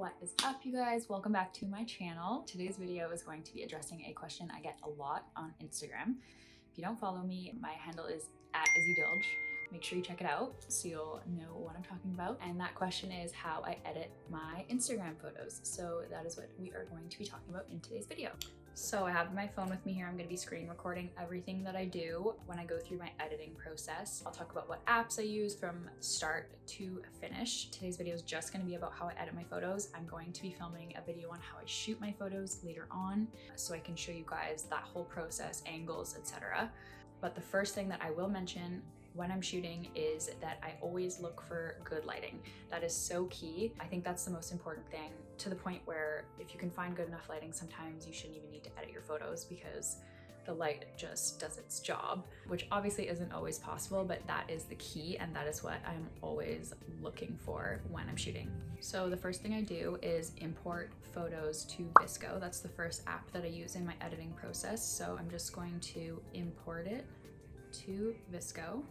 What is up, you guys? Welcome back to my channel. Today's video is going to be addressing a question I get a lot on Instagram. If you don't follow me, my handle is @IzzyDilge. Make sure you check it out so you'll know what I'm talking about. And that question is how I edit my Instagram photos. So that is what we are going to be talking about in today's video. So I have my phone with me here. I'm going to be screen recording everything that I do when I go through my editing process. I'll talk about what apps I use from start to finish. Today's video is just going to be about how I edit my photos. I'm going to be filming a video on how I shoot my photos later on so I can show you guys that whole process, angles, etc. But the first thing that I will mention when I'm shooting is that I always look for good lighting. That is so key. I think that's the most important thing, to the point where if you can find good enough lighting, sometimes you shouldn't even need to edit your photos because the light just does its job, which obviously isn't always possible, but that is the key and that is what I'm always looking for when I'm shooting. So the first thing I do is import photos to VSCO. That's the first app that I use in my editing process. So I'm just going to import it to VSCO.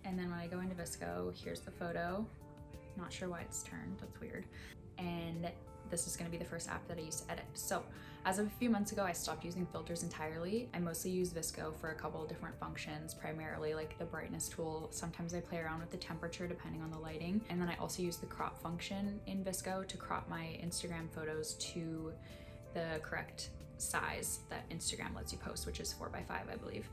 And then when I go into VSCO, here's the photo. Not sure why it's turned, that's weird. And this is gonna be the first app that I use to edit. So as of a few months ago, I stopped using filters entirely. I mostly use VSCO for a couple of different functions, primarily like the brightness tool. Sometimes I play around with the temperature depending on the lighting. And then I also use the crop function in VSCO to crop my Instagram photos to the correct size that Instagram lets you post, which is 4x5, I believe.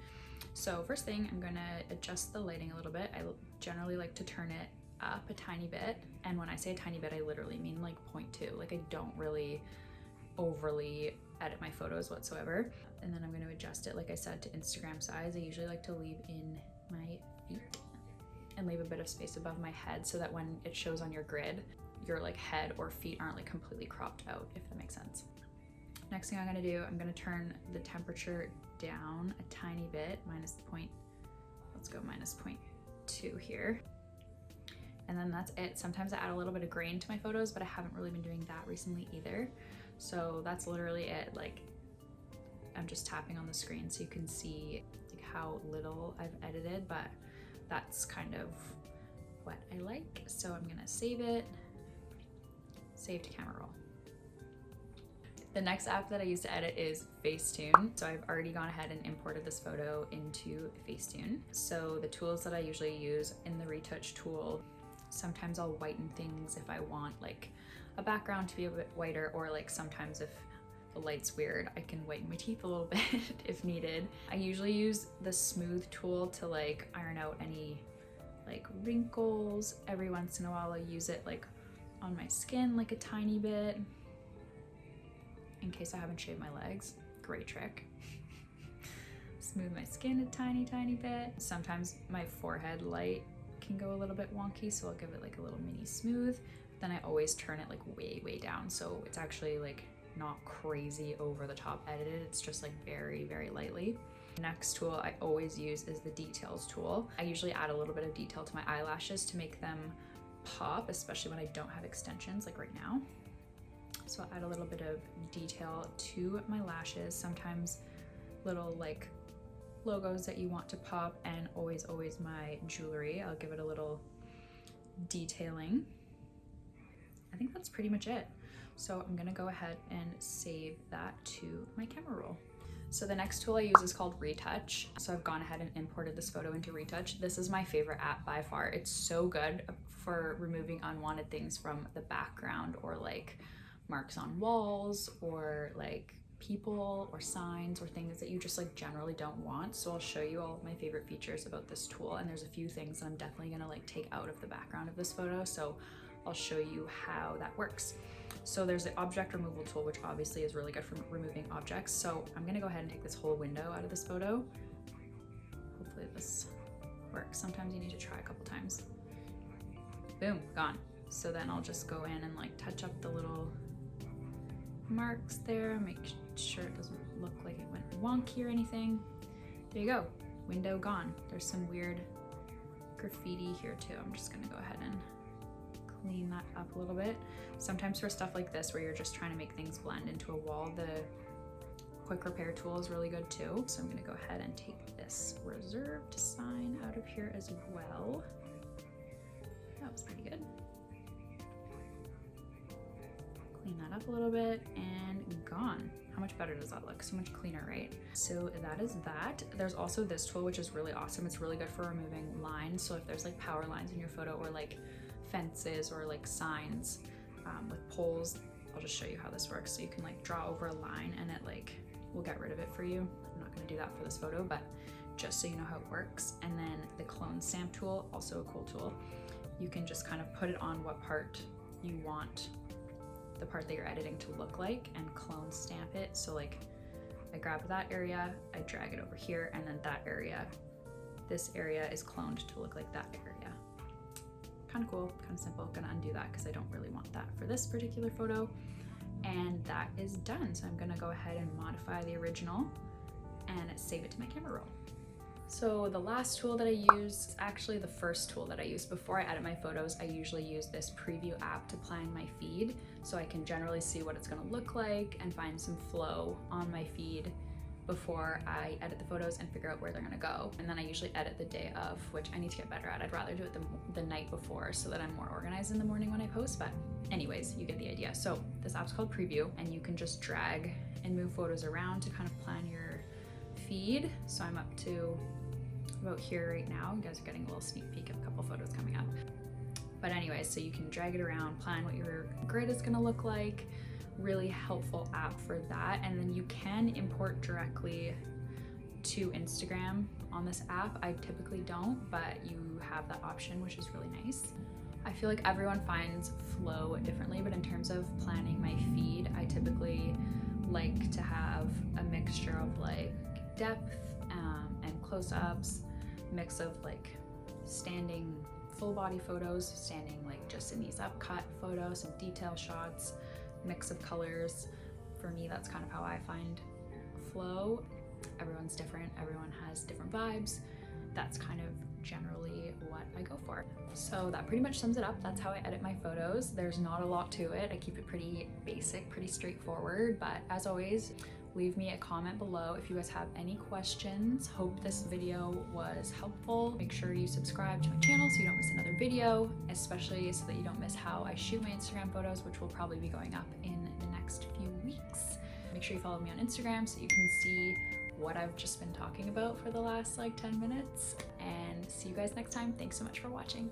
So first thing, I'm gonna adjust the lighting a little bit. I generally like to turn it up a tiny bit. And when I say a tiny bit, I literally mean like 0.2. Like I don't really overly edit my photos whatsoever. And then I'm gonna adjust it, like I said, to Instagram size. I usually like to leave in my feet and leave a bit of space above my head so that when it shows on your grid, your like head or feet aren't like completely cropped out, if that makes sense. Next thing I'm gonna do, I'm gonna turn the temperature down a tiny bit, let's go -0.2 here. And then that's it. Sometimes I add a little bit of grain to my photos, but I haven't really been doing that recently either. So that's literally it. Like, I'm just tapping on the screen so you can see like how little I've edited, but that's kind of what I like. So I'm gonna save it, save to camera roll. The next app that I use to edit is Facetune. So I've already gone ahead and imported this photo into Facetune. So the tools that I usually use in the Retouch tool, sometimes I'll whiten things if I want like a background to be a bit whiter, or like sometimes if the light's weird, I can whiten my teeth a little bit if needed. I usually use the smooth tool to like iron out any like wrinkles. Every once in a while I use it like on my skin like a tiny bit, in case I haven't shaved my legs. Great trick. Smooth my skin a tiny bit. Sometimes my forehead light can go a little bit wonky, so I'll give it like a little mini smooth. Then I always turn it like way down, so it's actually like not crazy over the top edited. It's just like very lightly. Next tool I always use is the details tool. I usually add a little bit of detail to my eyelashes to make them pop, especially when I don't have extensions like right now. So I'll add a little bit of detail to my lashes, sometimes little like logos that you want to pop, and always my jewelry. I'll give it a little detailing. I think that's pretty much it. So I'm gonna go ahead and save that to my camera roll. So the next tool I use is called Retouch. So I've gone ahead and imported this photo into Retouch. This is my favorite app by far. It's so good for removing unwanted things from the background, or like marks on walls, or like people or signs or things that you just like generally don't want. So I'll show you all of my favorite features about this tool, and there's a few things that I'm definitely gonna like take out of the background of this photo, so I'll show you how that works. So there's the object removal tool, which obviously is really good for removing objects. So I'm gonna go ahead and take this whole window out of this photo. Hopefully this works. Sometimes you need to try a couple times. Boom, gone. So then I'll just go in and like touch up the little marks there, make sure it doesn't look like it went wonky or anything. There you go, window gone. There's some weird graffiti here too. I'm just gonna go ahead and clean that up a little bit. Sometimes for stuff like this where you're just trying to make things blend into a wall, the quick repair tool is really good too. So I'm gonna go ahead and take this reserved sign out of here as well. That was pretty good. Clean that up a little bit and gone. How much better does that look? So much cleaner, right? So that is that. There's also this tool, which is really awesome. It's really good for removing lines. So if there's like power lines in your photo or like fences or like signs with poles, I'll just show you how this works. So you can like draw over a line and it like will get rid of it for you. I'm not gonna do that for this photo, but just so you know how it works. And then the clone stamp tool, also a cool tool. You can just kind of put it on what part you want the part that you're editing to look like and clone stamp it. So like I grab that area, I drag it over here, and then that area, this area is cloned to look like that area. Kind of cool, kind of simple. Gonna undo that because I don't really want that for this particular photo. And that is done. So I'm gonna go ahead and modify the original and save it to my camera roll. So the last tool that I use is actually the first tool that I use. Before I edit my photos, I usually use this preview app to plan my feed so I can generally see what it's gonna look like and find some flow on my feed before I edit the photos and figure out where they're gonna go. And then I usually edit the day of, which I need to get better at. I'd rather do it the night before so that I'm more organized in the morning when I post, but anyways, you get the idea. So this app's called Preview, and you can just drag and move photos around to kind of plan your feed. So I'm up to about here right now. You guys are getting a little sneak peek of a couple photos coming up. But anyways, so you can drag it around, plan what your grid is gonna look like. Really helpful app for that. And then you can import directly to Instagram on this app. I typically don't, but you have that option, which is really nice. I feel like everyone finds flow differently, but in terms of planning my feed, I typically like to have a mixture of like depth and close-ups, mix of like standing full body photos, standing like just in these upcut photos, some detail shots, mix of colors. For me, that's kind of how I find flow. Everyone's different, everyone has different vibes. That's kind of generally what I go for. So that pretty much sums it up. That's how I edit my photos. There's not a lot to it. I keep it pretty basic, pretty straightforward, but as always, leave me a comment below if you guys have any questions. Hope this video was helpful. Make sure you subscribe to my channel so you don't miss another video, especially so that you don't miss how I shoot my Instagram photos, which will probably be going up in the next few weeks. Make sure you follow me on Instagram so you can see what I've just been talking about for the last like 10 minutes. And see you guys next time. Thanks so much for watching.